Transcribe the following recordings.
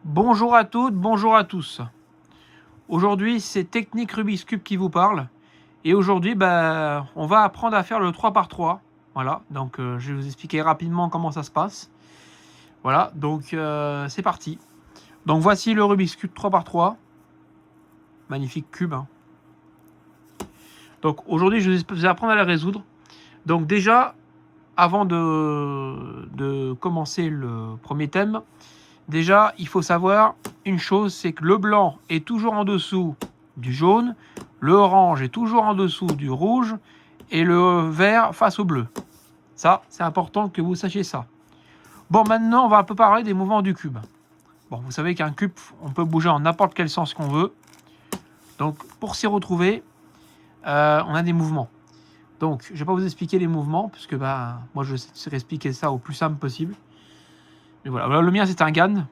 Bonjour à toutes, bonjour à tous. Aujourd'hui, c'est Technique Rubik's Cube qui vous parle. Et aujourd'hui, on va apprendre à faire le 3 par 3. Voilà, donc je vais vous expliquer rapidement comment ça se passe. Voilà, donc c'est parti. Donc voici le Rubik's Cube 3 par 3. Magnifique cube. Hein. Donc aujourd'hui, je vais apprendre à la résoudre. Donc déjà, avant de commencer le premier thème, déjà, il faut savoir une chose, c'est que le blanc est toujours en dessous du jaune, le orange est toujours en dessous du rouge et le vert face au bleu. Ça, c'est important que vous sachiez ça. Bon, maintenant, on va un peu parler des mouvements du cube. Bon, vous savez qu'un cube, on peut bouger en n'importe quel sens qu'on veut. Donc, pour s'y retrouver, on a des mouvements. Donc, je ne vais pas vous expliquer les mouvements, puisque moi, je vais expliquer ça au plus simple possible. Mais voilà, le mien, c'est un GAN.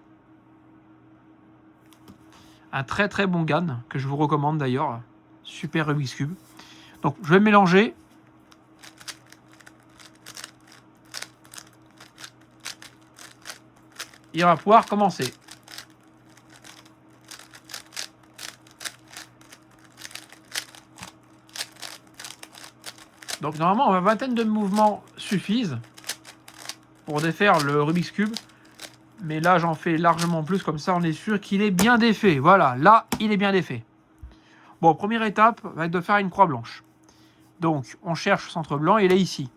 Un très très bon GAN, que je vous recommande d'ailleurs. Super Rubik's Cube. Donc, je vais mélanger. Et on va pouvoir commencer. Donc, normalement, une vingtaine de mouvements suffisent pour défaire le Rubik's Cube. Mais là, j'en fais largement plus, comme ça, on est sûr qu'il est bien défait. Voilà, là, il est bien défait. Bon, première étape va être de faire une croix blanche. Donc, on cherche le centre blanc, et il est ici.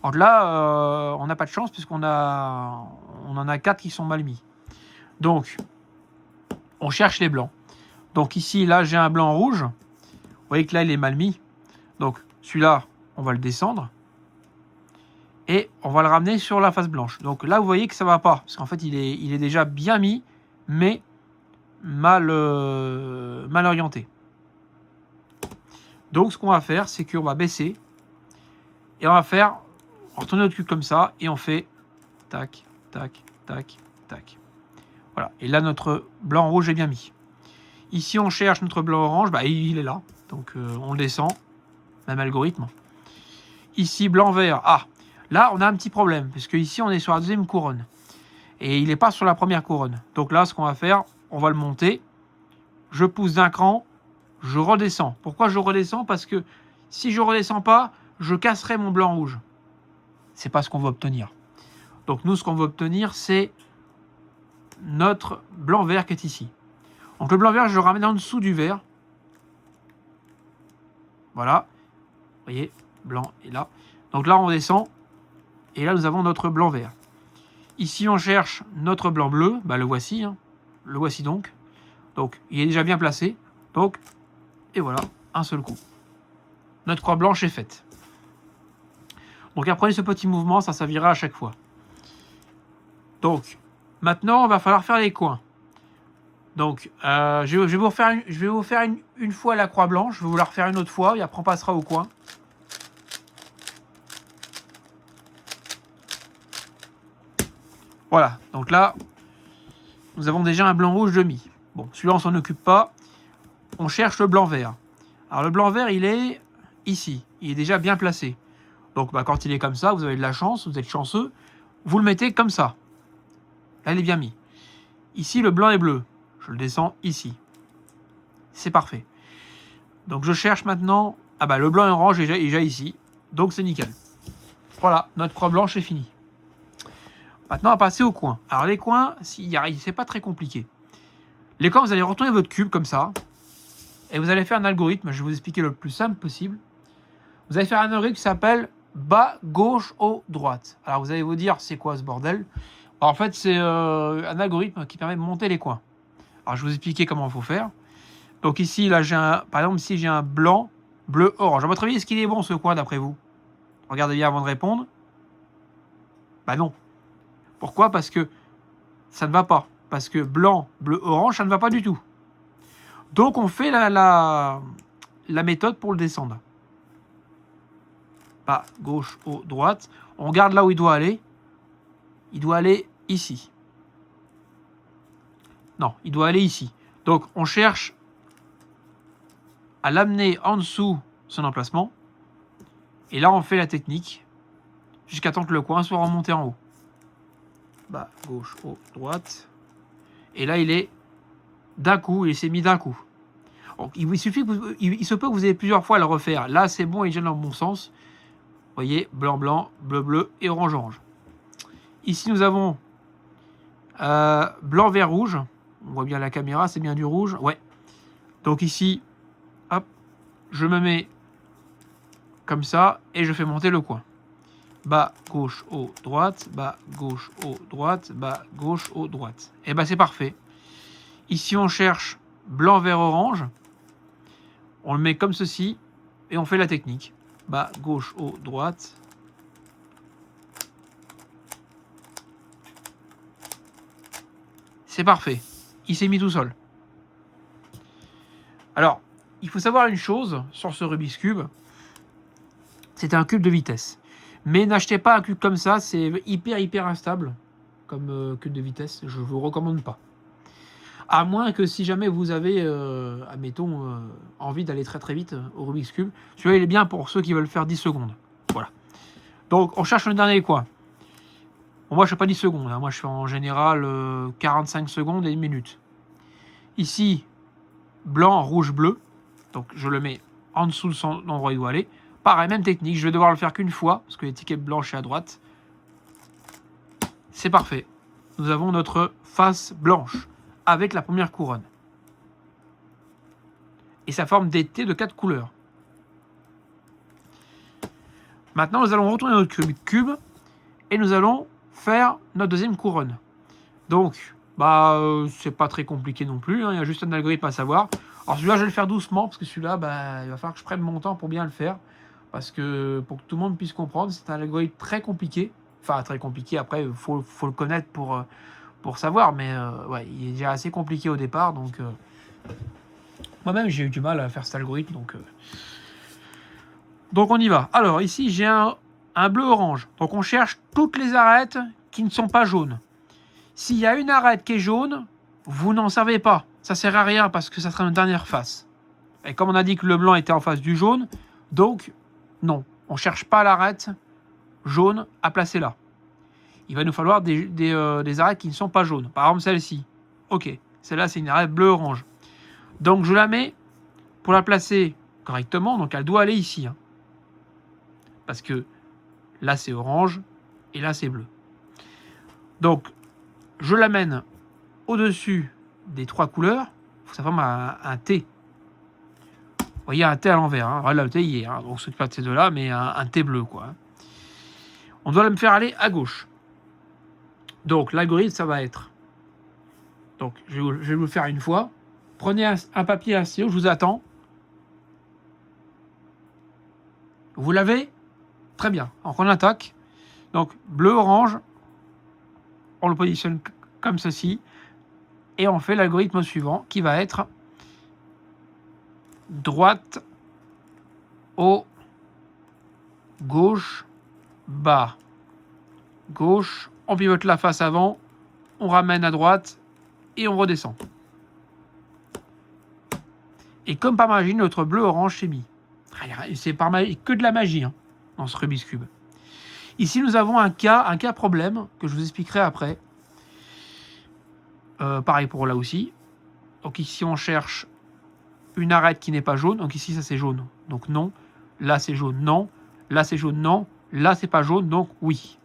Alors là, on n'a pas de chance, puisqu'on en a 4 qui sont mal mis. Donc, on cherche les blancs. Donc ici, là, j'ai un blanc rouge. Vous voyez que là, il est mal mis. Donc, celui-là, on va le descendre. Et on va le ramener sur la face blanche. Donc là, vous voyez que ça ne va pas. Parce qu'en fait, il est déjà bien mis, mais mal orienté. Donc, ce qu'on va faire, c'est qu'on va baisser. Et on va retourner notre cube comme ça. Et on fait tac, tac, tac, tac. Voilà. Et là, notre blanc-rouge est bien mis. Ici, on cherche notre blanc-orange. Il est là. Donc, on le descend. Même algorithme. Ici, blanc-vert. Ah, là, on a un petit problème. Parce que ici, on est sur la deuxième couronne. Et il n'est pas sur la première couronne. Donc là, ce qu'on va faire, on va le monter. Je pousse d'un cran. Je redescends. Pourquoi je redescends? Parce que si je ne redescends pas, je casserai mon blanc-rouge. C'est pas ce qu'on veut obtenir. Donc nous, ce qu'on veut obtenir, c'est notre blanc-vert qui est ici. Donc le blanc-vert, je le ramène en dessous du vert. Voilà. Vous voyez, blanc est là. Donc là, on descend. Et là, nous avons notre blanc-vert. Ici, on cherche notre blanc-bleu. Le voici. Hein. Le voici donc. Donc, il est déjà bien placé. Donc, et voilà, un seul coup. Notre croix blanche est faite. Donc, apprenez ce petit mouvement, ça servira à chaque fois. Donc, maintenant, il va falloir faire les coins. Donc, je vais vous faire une fois la croix blanche. Je vais vous la refaire une autre fois et après, on passera au coin. Voilà, donc là, nous avons déjà un blanc-rouge demi. Bon, celui-là, on ne s'en occupe pas. On cherche le blanc-vert. Alors, le blanc-vert, il est ici. Il est déjà bien placé. Donc, quand il est comme ça, vous avez de la chance, vous êtes chanceux. Vous le mettez comme ça. Là, il est bien mis. Ici, le blanc est bleu. Je le descends ici. C'est parfait. Donc, je cherche maintenant... le blanc et orange est déjà ici. Donc, c'est nickel. Voilà, notre croix blanche est finie. Maintenant, on va passer aux coins. Alors, les coins, c'est pas très compliqué. Les coins, vous allez retourner votre cube comme ça. Et vous allez faire un algorithme. Je vais vous expliquer le plus simple possible. Vous allez faire un algorithme qui s'appelle bas, gauche, haut, droite. Alors, vous allez vous dire, c'est quoi ce bordel? En fait, c'est un algorithme qui permet de monter les coins. Alors, je vais vous expliquer comment il faut faire. Donc ici, là, par exemple, ici, j'ai un blanc, bleu, orange. À votre avis, est-ce qu'il est bon ce coin d'après vous? Regardez bien avant de répondre. Non. Pourquoi? Parce que ça ne va pas. Parce que blanc, bleu, orange, ça ne va pas du tout. Donc, on fait la méthode pour le descendre. Bas, gauche, haut, droite. On regarde là où il doit aller. Il doit aller ici. Non, il doit aller ici. Donc, on cherche à l'amener en dessous son emplacement. Et là, on fait la technique jusqu'à temps que le coin soit remonté en haut. Bas, gauche, haut, droite. Et là, il est d'un coup, il s'est mis d'un coup. Donc, il suffit que il se peut que vous ayez plusieurs fois à le refaire. Là, c'est bon, il gêne dans le bon sens. Vous voyez, blanc, blanc, bleu, bleu et orange, orange. Ici, nous avons blanc, vert, rouge. On voit bien la caméra, c'est bien du rouge. Ouais. Donc ici, hop, je me mets comme ça et je fais monter le coin. Bas, gauche, haut, droite, bas, gauche, haut, droite, bas, gauche, haut, droite. Et ben c'est parfait. Ici, on cherche blanc, vert, orange. On le met comme ceci et on fait la technique. Bas, gauche, haut, droite. C'est parfait. Il s'est mis tout seul. Alors, il faut savoir une chose sur ce Rubik's Cube. C'est un cube de vitesse. Mais n'achetez pas un cube comme ça, c'est hyper instable comme cube de vitesse. Je ne vous recommande pas. À moins que si jamais vous avez, admettons, envie d'aller très vite au Rubik's Cube, celui-là il est bien pour ceux qui veulent faire 10 secondes. Voilà. Donc on cherche le dernier coin. Bon, moi je ne fais pas 10 secondes, hein. Moi je fais en général 45 secondes et 1 minute. Ici, blanc, rouge, bleu. Donc je le mets en dessous de son endroit où il doit aller. Pareil, même technique, je vais devoir le faire qu'une fois, parce que l'étiquette blanche est à droite. C'est parfait. Nous avons notre face blanche, avec la première couronne. Et ça forme des T de 4 couleurs. Maintenant, nous allons retourner notre cube, et nous allons faire notre deuxième couronne. Donc, c'est pas très compliqué non plus, hein, il y a juste un algorithme à savoir. Alors celui-là, je vais le faire doucement, parce que celui-là, il va falloir que je prenne mon temps pour bien le faire. Parce que pour que tout le monde puisse comprendre, c'est un algorithme très compliqué. Enfin, très compliqué, après, il faut le connaître pour savoir. Mais ouais, il est déjà assez compliqué au départ. Donc, moi-même, j'ai eu du mal à faire cet algorithme. Donc on y va. Alors, ici, j'ai un bleu-orange. Donc, on cherche toutes les arêtes qui ne sont pas jaunes. S'il y a une arête qui est jaune, vous n'en servez pas. Ça ne sert à rien parce que ça sera une dernière face. Et comme on a dit que le blanc était en face du jaune, donc... non, on ne cherche pas l'arête jaune à placer là. Il va nous falloir des arêtes qui ne sont pas jaunes. Par exemple, celle-ci. Ok, celle-là, c'est une arête bleu-orange. Donc, je la mets pour la placer correctement. Donc, elle doit aller ici. Hein. Parce que là, c'est orange et là, c'est bleu. Donc, je l'amène au-dessus des 3 couleurs. Il faut que ça forme un T. Vous voyez, un T à l'envers. Hein. Voilà, le T y est. Hein. Donc, ce n'est pas de ces deux-là, mais un T bleu. Quoi. On doit me faire aller à gauche. Donc, l'algorithme, ça va être... Donc, je vais vous le faire une fois. Prenez un papier, un stylo, je vous attends. Vous l'avez? Très bien. Donc, on attaque. Donc, bleu, orange. On le positionne comme ceci. Et on fait l'algorithme suivant, qui va être... droite, haut, gauche, bas, gauche, on pivote la face avant, on ramène à droite et on redescend. Et comme par magie, notre bleu-orange s'est mis. C'est par magie, que de la magie hein, dans ce Rubik's Cube. Ici, nous avons un cas problème que je vous expliquerai après. Pareil pour là aussi. Donc ici, on cherche une arête qui n'est pas jaune. Donc ici, ça c'est jaune. Donc non. Là, c'est jaune. Non. Là, c'est jaune. Non. Là, c'est pas jaune. Donc oui.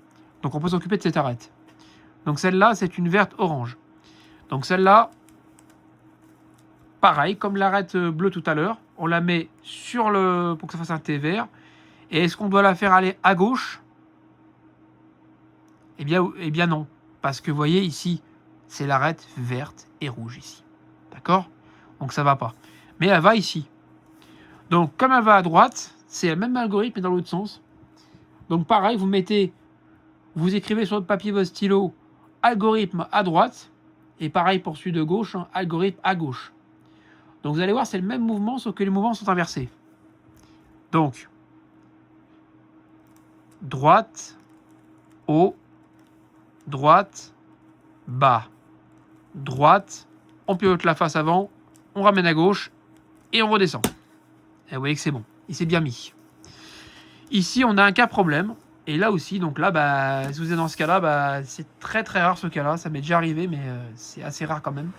Donc on peut s'occuper de cette arête. Donc celle-là, c'est une verte orange. Donc celle-là, pareil, comme l'arête bleue tout à l'heure, on la met sur le pour que ça fasse un T vert. Et est-ce qu'on doit la faire aller à gauche? Eh bien non. Parce que vous voyez ici, c'est l'arête verte et rouge ici. D'accord? Donc ça va pas. Mais elle va ici. Donc comme elle va à droite, c'est le même algorithme mais dans l'autre sens. Donc pareil, vous écrivez sur votre papier votre stylo algorithme à droite et pareil pour celui de gauche, hein, algorithme à gauche. Donc vous allez voir, c'est le même mouvement sauf que les mouvements sont inversés. Donc droite, haut, droite, bas, droite, on pivote la face avant, on ramène à gauche et on redescend. Et vous voyez que c'est bon, il s'est bien mis. Ici, on a un cas problème. Et là aussi, donc là, bah, si vous êtes dans ce cas-là, bah, c'est très très rare ce cas-là. Ça m'est déjà arrivé, mais c'est assez rare quand même.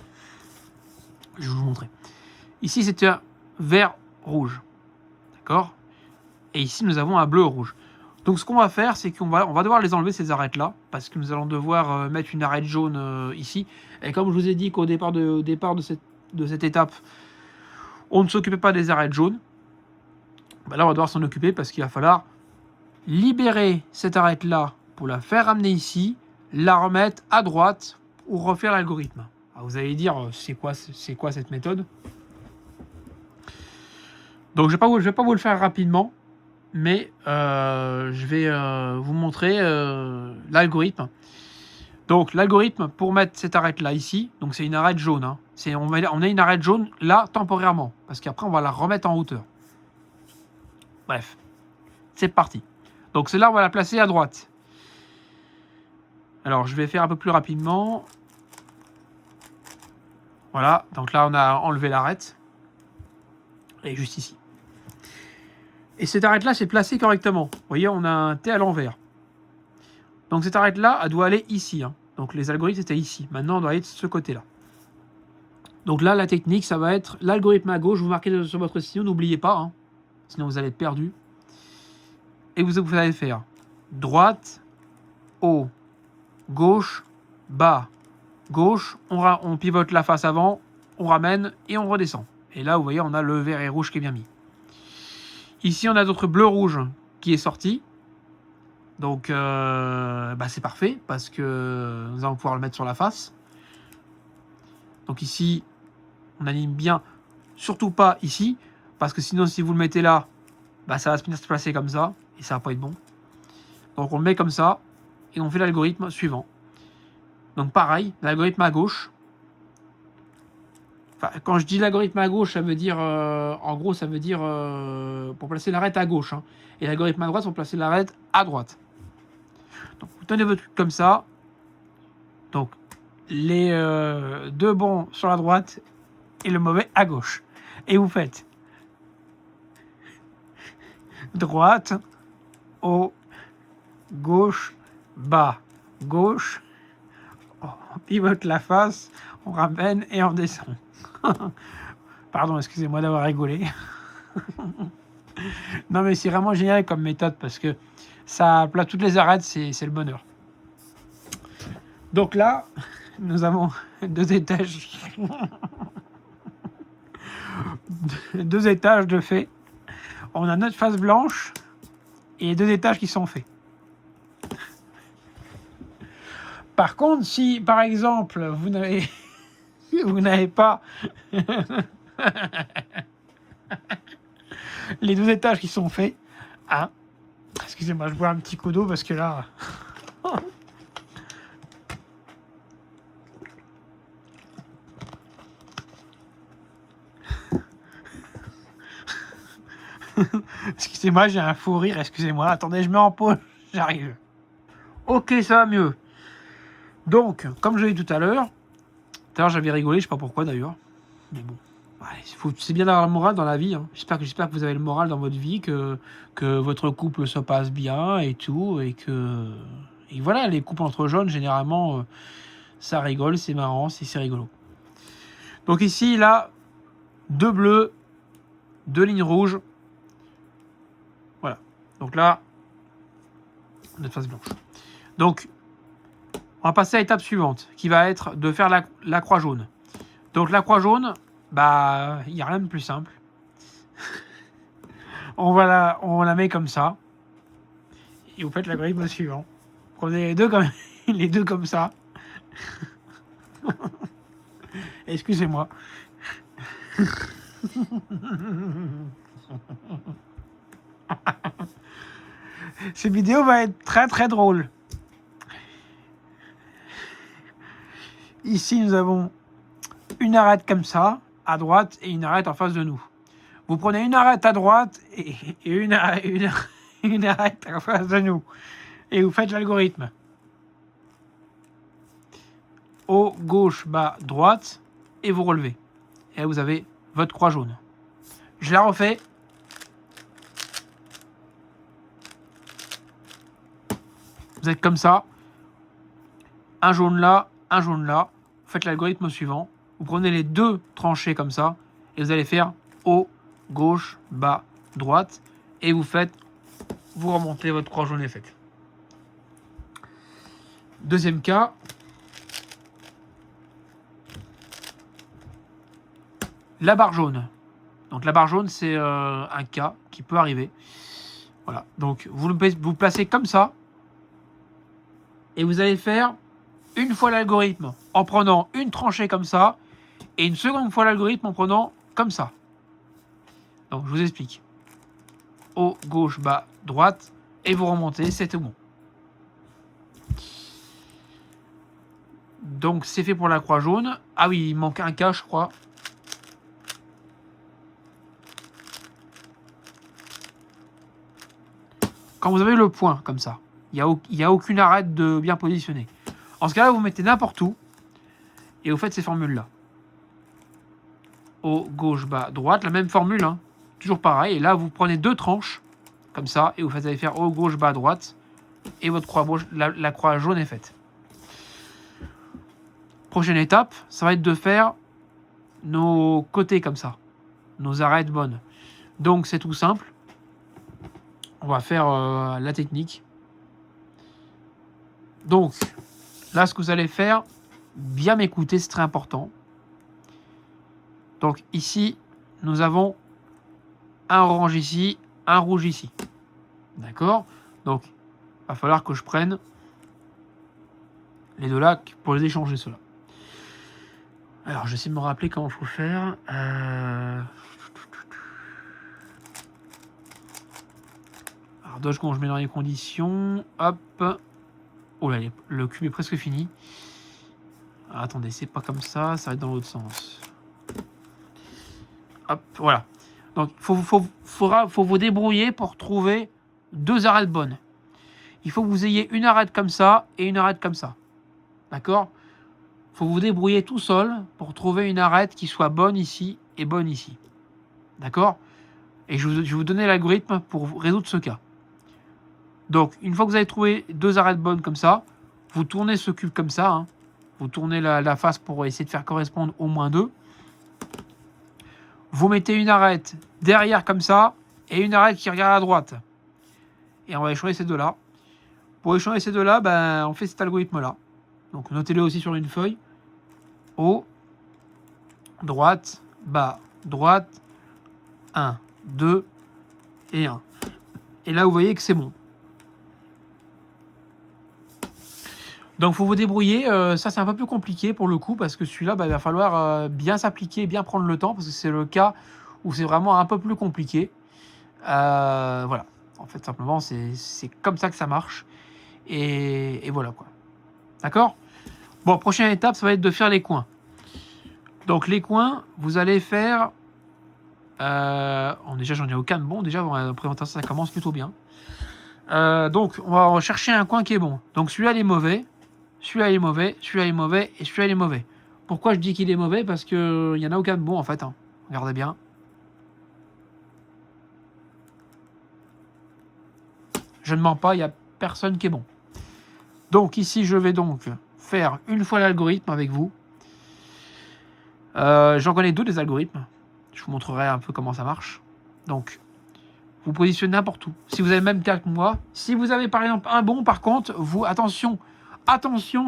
Je vais vous montrer. Ici, c'était un vert rouge. D'accord? Et ici, nous avons un bleu rouge. Donc, ce qu'on va faire, c'est qu'on va devoir les enlever, ces arêtes-là, parce que nous allons devoir mettre une arête jaune ici. Et comme je vous ai dit qu'au départ de cette étape, on ne s'occupait pas des arêtes jaunes, bah là, on va devoir s'en occuper parce qu'il va falloir libérer cette arête-là pour la faire ramener ici, la remettre à droite pour refaire l'algorithme. Vous allez dire, c'est quoi cette méthode? Donc, je ne vais pas vous le faire rapidement, mais je vais vous montrer l'algorithme. Donc, l'algorithme pour mettre cette arête-là ici, donc c'est une arête jaune. Hein. On a une arête jaune là temporairement, parce qu'après, on va la remettre en hauteur. Bref, c'est parti. Donc, celle-là, on va la placer à droite. Alors, je vais faire un peu plus rapidement. Voilà, donc là, on a enlevé l'arête. Elle est juste ici. Et cette arête-là, c'est placé correctement. Vous voyez, on a un T à l'envers. Donc, cette arête-là, elle doit aller ici. Hein. Donc, les algorithmes étaient ici. Maintenant, on doit aller de ce côté-là. Donc là, la technique, ça va être l'algorithme à gauche. Vous marquez sur votre stylo, n'oubliez pas. Hein. Sinon, vous allez être perdu. Et vous allez faire droite, haut, gauche, bas, gauche. On pivote la face avant, on ramène et on redescend. Et là, vous voyez, on a le vert et rouge qui est bien mis. Ici, on a notre bleu-rouge qui est sorti. Donc, bah, c'est parfait parce que nous allons pouvoir le mettre sur la face. Donc ici, on anime bien. Surtout pas ici, parce que sinon, si vous le mettez là, bah, ça va se placer comme ça et ça va pas être bon. Donc, on le met comme ça et on fait l'algorithme suivant. Donc, pareil, l'algorithme à gauche. Enfin, quand je dis l'algorithme à gauche, ça veut dire, en gros, ça veut dire pour placer l'arête à gauche. Hein, et l'algorithme à droite, pour placer l'arête à droite. Donc, vous tenez votre truc comme ça. Donc, les deux bons sur la droite et le mauvais à gauche. Et vous faites droite, haut, gauche, bas, gauche. On pivote la face, on ramène et on descend. Pardon, excusez-moi d'avoir rigolé. Non, mais c'est vraiment génial comme méthode parce que ça place toutes les arêtes, c'est le bonheur. Donc là, nous avons deux étages. Deux étages de fait. On a notre face blanche et deux étages qui sont faits. Par contre, si par exemple vous n'avez pas les deux étages qui sont faits, hein, excusez-moi, je bois un petit coup d'eau parce que là. Excusez-moi, j'ai un fou rire, excusez-moi. Attendez, je mets en pause, j'arrive. Ok, ça va mieux. Donc, comme je l'ai dit tout à l'heure, j'avais rigolé, je sais pas pourquoi d'ailleurs. Mais bon, ouais, c'est bien d'avoir le moral dans la vie. Hein. J'espère que vous avez le moral dans votre vie, que votre couple se passe bien et tout. Et voilà, les couples entre jeunes, généralement, ça rigole, c'est marrant, c'est rigolo. Donc ici, là, deux bleus, deux lignes rouges. Voilà. Donc là, notre face blanche. Donc, on va passer à l'étape suivante, qui va être de faire la croix jaune. Donc la croix jaune, bah, il n'y a rien de plus simple. on la met comme ça. Et vous faites l'algorithme suivant. Prenez les deux comme ça. Excusez-moi. Cette vidéo va être très très drôle. Ici, nous avons une arête comme ça, à droite, et une arête en face de nous. Vous prenez une arête à droite et une arête en face de nous. Et vous faites l'algorithme. Haut, gauche, bas, droite, et vous relevez. Et là, vous avez votre croix jaune. Je la refais. Vous êtes comme ça, un jaune là, un jaune là. Vous faites l'algorithme suivant. Vous prenez les deux tranchées comme ça et vous allez faire haut, gauche, bas, droite et vous remontez votre croix jaune est faite. Deuxième cas. La barre jaune. Donc la barre jaune, c'est un cas qui peut arriver. Voilà. Donc vous placez comme ça et vous allez faire une fois l'algorithme en prenant une tranchée comme ça et une seconde fois l'algorithme en prenant comme ça. Donc je vous explique. Haut, gauche, bas, droite et vous remontez, c'est tout bon. Donc c'est fait pour la croix jaune. Ah oui, il manque un cas, je crois. Quand vous avez le point comme ça, il n'y a aucune arête de bien positionnée. En ce cas-là, vous mettez n'importe où et vous faites ces formules-là. Haut, gauche, bas, droite, la même formule, hein. Toujours pareil. Et là, vous prenez deux tranches comme ça et vous allez faire haut, gauche, bas, droite et votre croix, la croix jaune est faite. Prochaine étape, ça va être de faire nos côtés comme ça, nos arêtes bonnes. Donc c'est tout simple. On va faire la technique. Donc là, ce que vous allez faire, bien m'écouter, c'est très important. Donc ici, nous avons un orange ici, un rouge ici. D'accord? Donc, il va falloir que je prenne les deux là pour les échanger, ceux-là. Alors, j'essaie de me rappeler comment il faut faire. Alors, 2 secondes, je mets dans les conditions. Hop. Oh là, le cube est presque fini. Alors, attendez, c'est pas comme ça, ça va être dans l'autre sens. Hop, voilà. Donc, il faut vous débrouiller pour trouver 2 arêtes bonnes. Il faut que vous ayez une arête comme ça et une arête comme ça. D'accord? Il faut vous débrouiller tout seul pour trouver une arête qui soit bonne ici et bonne ici. D'accord? Et je vais vous donner l'algorithme pour résoudre ce cas. Donc, une fois que vous avez trouvé 2 arêtes bonnes comme ça, vous tournez ce cube comme ça. Hein. Vous tournez la face pour essayer de faire correspondre au moins 2. Vous mettez une arête derrière comme ça et une arête qui regarde à droite. Et on va échanger ces deux-là. Pour échanger ces deux-là, ben, on fait cet algorithme-là. Donc, notez-le aussi sur une feuille. Haut, droite, bas, droite, 1, 2 et 1. Et là, vous voyez que c'est bon. Donc, il faut vous débrouiller. Ça, c'est un peu plus compliqué pour le coup, parce que celui-là, il va falloir bien s'appliquer, bien prendre le temps, parce que c'est le cas où c'est vraiment un peu plus compliqué. Voilà. En fait, simplement, c'est comme ça que ça marche. Et voilà, quoi. D'accord? Bon, prochaine étape, ça va être de faire les coins. Donc, les coins, vous allez faire... déjà, j'en ai aucun de bon. Déjà, la présentation, ça commence plutôt bien. Donc, on va rechercher un coin qui est bon. Donc, celui-là, il est mauvais. Celui-là, il est mauvais. Celui-là, il est mauvais. Et celui-là, il est mauvais. Pourquoi je dis qu'il est mauvais? Parce qu'il n'y en a aucun de bon, en fait. Hein. Regardez bien. Je ne mens pas, il n'y a personne qui est bon. Donc, ici, je vais donc faire une fois l'algorithme avec vous. J'en connais 2 des algorithmes. Je vous montrerai un peu comment ça marche. Donc, vous positionnez n'importe où. Si vous avez le même cas que moi, si vous avez par exemple un bon, par contre, vous, attention,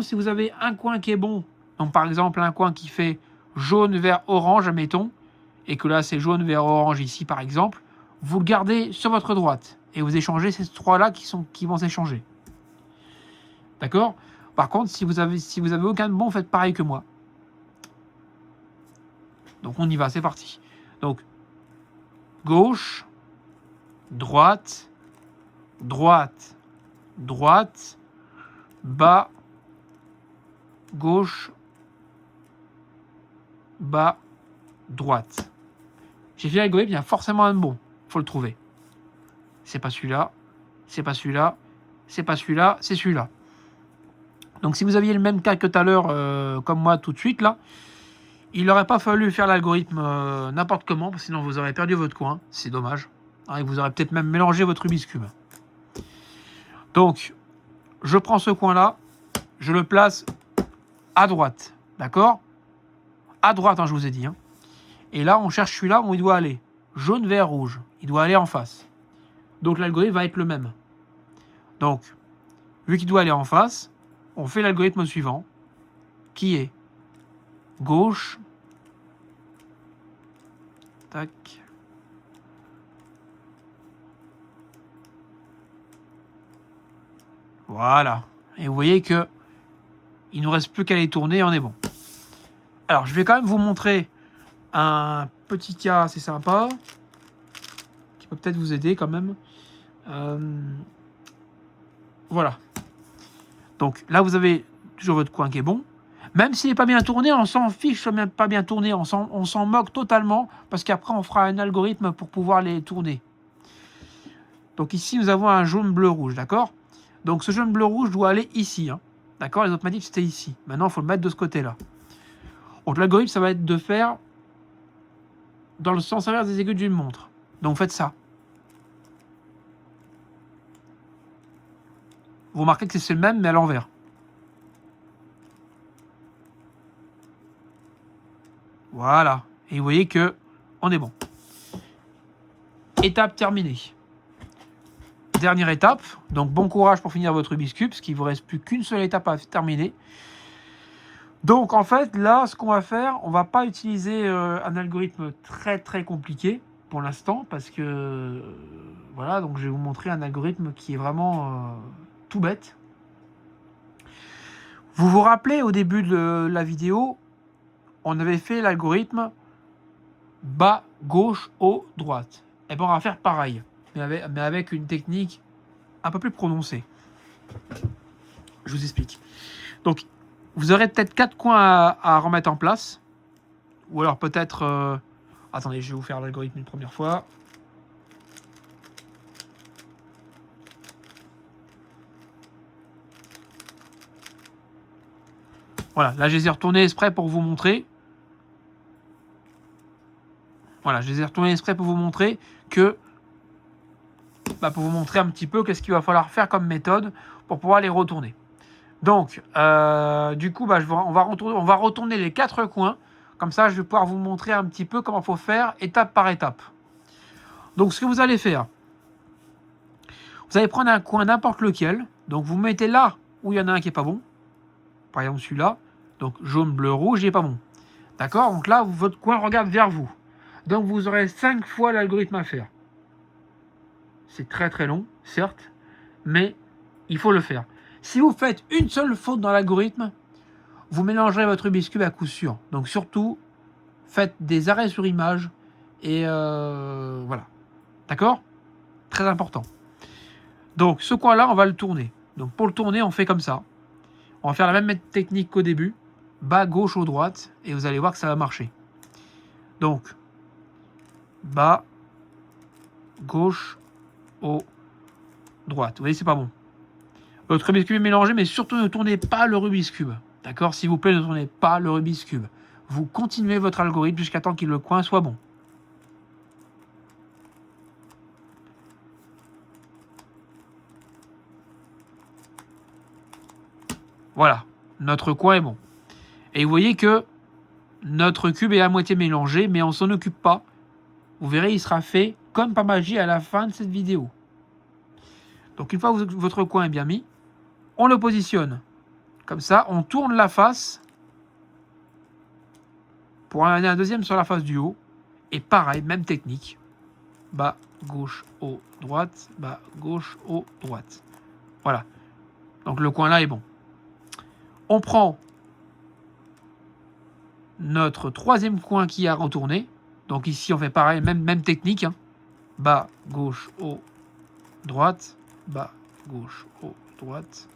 si vous avez un coin qui est bon, donc par exemple un coin qui fait jaune, vert, orange, admettons, et que là c'est jaune, vert, orange ici par exemple, vous le gardez sur votre droite et vous échangez ces 3-là qui vont s'échanger. D'accord? Par contre, si vous avez aucun bon, faites pareil que moi. Donc on y va, c'est parti. Donc, gauche, droite, droite, droite, bas, gauche, bas, droite. J'ai fait l'algorithme, il y a forcément un bon. Il faut le trouver. C'est pas celui-là, c'est pas celui-là, c'est pas celui-là, c'est celui-là. Donc si vous aviez le même cas que tout à l'heure, comme moi tout de suite, là, il n'aurait pas fallu faire l'algorithme n'importe comment, parce que sinon vous aurez perdu votre coin. C'est dommage. Et vous aurez peut-être même mélangé votre Rubik's Cube. Donc, Je prends ce coin-là, je le place à droite. D'accord? À droite, hein, je vous ai dit. Hein. Et là, on cherche celui-là où il doit aller. Jaune, vert, rouge. Il doit aller en face. Donc l'algorithme va être le même. Donc, vu qu'il doit aller en face, on fait l'algorithme suivant, qui est gauche, tac, voilà. Et vous voyez que il nous reste plus qu'à les tourner et on est bon. Alors, je vais quand même vous montrer un petit cas assez sympa qui peut peut-être vous aider quand même. Voilà. Donc là, vous avez toujours votre coin qui est bon. Même s'il n'est pas bien tourné, on s'en fiche, même pas bien tourné, on s'en moque totalement parce qu'après, on fera un algorithme pour pouvoir les tourner. Donc ici, nous avons un jaune, bleu, rouge, d'accord? Donc ce jaune, bleu, rouge doit aller ici. Hein, d'accord? Les autres m'ont dit que c'était ici. Maintenant, il faut le mettre de ce côté-là. Donc l'algorithme, ça va être de faire dans le sens inverse des aiguilles d'une montre. Donc faites ça. Vous remarquez que c'est le même, mais à l'envers. Voilà. Et vous voyez que on est bon. Étape terminée. Dernière étape. Donc bon courage pour finir votre Rubik's Cube, parce qu'il ne vous reste plus qu'une seule étape à terminer. Donc en fait, là, ce qu'on va faire, on ne va pas utiliser un algorithme très très compliqué pour l'instant, parce que voilà, donc je vais vous montrer un algorithme qui est vraiment tout bête. Vous vous rappelez au début de la vidéo, on avait fait l'algorithme bas, gauche, haut, droite. Et bien on va faire pareil, mais avec une technique un peu plus prononcée. Je vous explique. Donc, vous aurez peut-être 4 coins à remettre en place. Ou alors peut-être... Attendez, je vais vous faire l'algorithme une première fois. Voilà, là je les ai retournés exprès pour vous montrer. Voilà, je les ai retournés exprès pour vous montrer que... pour vous montrer un petit peu qu'est-ce qu'il va falloir faire comme méthode pour pouvoir les retourner. Donc, du coup, on va retourner les 4 coins. Comme ça, je vais pouvoir vous montrer un petit peu comment il faut faire étape par étape. Donc, ce que vous allez faire, vous allez prendre un coin n'importe lequel. Donc, vous mettez là où il y en a un qui n'est pas bon. Par exemple, celui-là. Donc, jaune, bleu, rouge, il n'est pas bon. D'accord? Donc là, votre coin regarde vers vous. Donc, vous aurez 5 fois l'algorithme à faire. C'est très très long, certes, mais il faut le faire. Si vous faites une seule faute dans l'algorithme, vous mélangerez votre Rubik's Cube à coup sûr. Donc surtout, faites des arrêts sur image et voilà. D'accord? Très important. Donc ce coin-là, on va le tourner. Donc pour le tourner, on fait comme ça. On va faire la même technique qu'au début. Bas, gauche, haut, droite. Et vous allez voir que ça va marcher. Donc, bas, gauche, haut, droite. Vous voyez, c'est pas bon. Votre Rubik's Cube est mélangé, mais surtout ne tournez pas le Rubik's Cube. D'accord? S'il vous plaît, ne tournez pas le Rubik's Cube. Vous continuez votre algorithme jusqu'à temps que le coin soit bon. Voilà, notre coin est bon. Et vous voyez que notre cube est à moitié mélangé, mais on ne s'en occupe pas. Vous verrez, il sera fait comme par magie à la fin de cette vidéo. Donc une fois que votre coin est bien mis, on le positionne. Comme ça, on tourne la face pour en amener un deuxième sur la face du haut. Et pareil, même technique. Bas, gauche, haut, droite. Bas, gauche, haut, droite. Voilà. Donc le coin là est bon. On prend notre troisième coin qui a retourné. Donc ici, on fait pareil, même technique. Hein. Bas, gauche, haut, droite. Bas, gauche, haut, droite.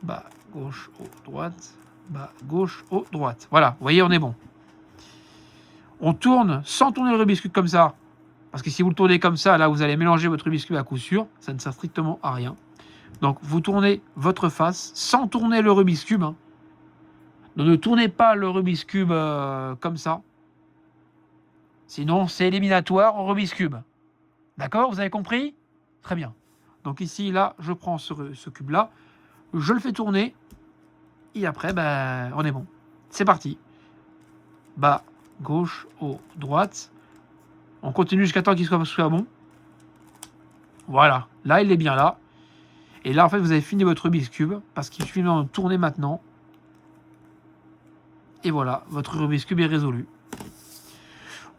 Bas, gauche, haut, droite. Bas, gauche, haut, droite. Voilà, vous voyez, on est bon. On tourne sans tourner le Rubik's Cube comme ça. Parce que si vous le tournez comme ça, là, vous allez mélanger votre Rubik's Cube à coup sûr. Ça ne sert strictement à rien. Donc, vous tournez votre face sans tourner le Rubik's Cube. Hein. Donc, ne tournez pas le Rubik's Cube comme ça. Sinon, c'est éliminatoire au Rubik's Cube. D'accord? Vous avez compris? Très bien. Donc ici, là, je prends ce cube-là. je le fais tourner, et après, ben, on est bon. C'est parti. Bas, gauche, haut, droite. On continue jusqu'à temps qu'il soit bon. Voilà, là, il est bien là. Et là, en fait, vous avez fini votre Rubik's Cube, parce qu'il suffit de tourner maintenant. Et voilà, votre Rubik's Cube est résolu.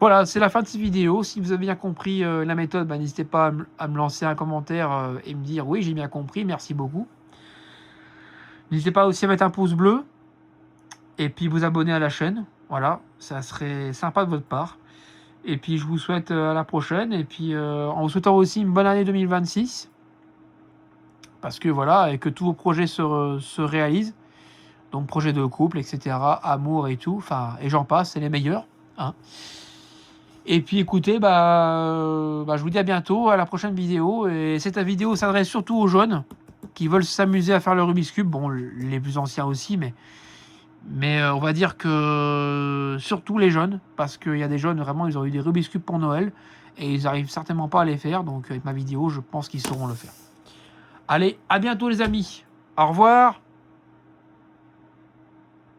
Voilà, c'est la fin de cette vidéo. Si vous avez bien compris la méthode, ben, n'hésitez pas à me lancer un commentaire et me dire « Oui, j'ai bien compris, merci beaucoup ». N'hésitez pas aussi à mettre un pouce bleu et puis vous abonner à la chaîne. Voilà, ça serait sympa de votre part. Et puis je vous souhaite à la prochaine. Et puis en vous souhaitant aussi une bonne année 2026. Parce que voilà, et que tous vos projets se réalisent. Donc projet de couple, etc. Amour et tout. Enfin, et j'en passe, c'est les meilleurs. Hein. Et puis écoutez, je vous dis à bientôt, à la prochaine vidéo. Et cette vidéo s'adresse surtout aux jeunes qui veulent s'amuser à faire le Rubik's Cube. Bon, les plus anciens aussi, mais on va dire que surtout les jeunes, parce qu'il y a des jeunes, vraiment, ils ont eu des Rubik's Cube pour Noël, et ils n'arrivent certainement pas à les faire, donc avec ma vidéo, je pense qu'ils sauront le faire. Allez, à bientôt les amis. Au revoir.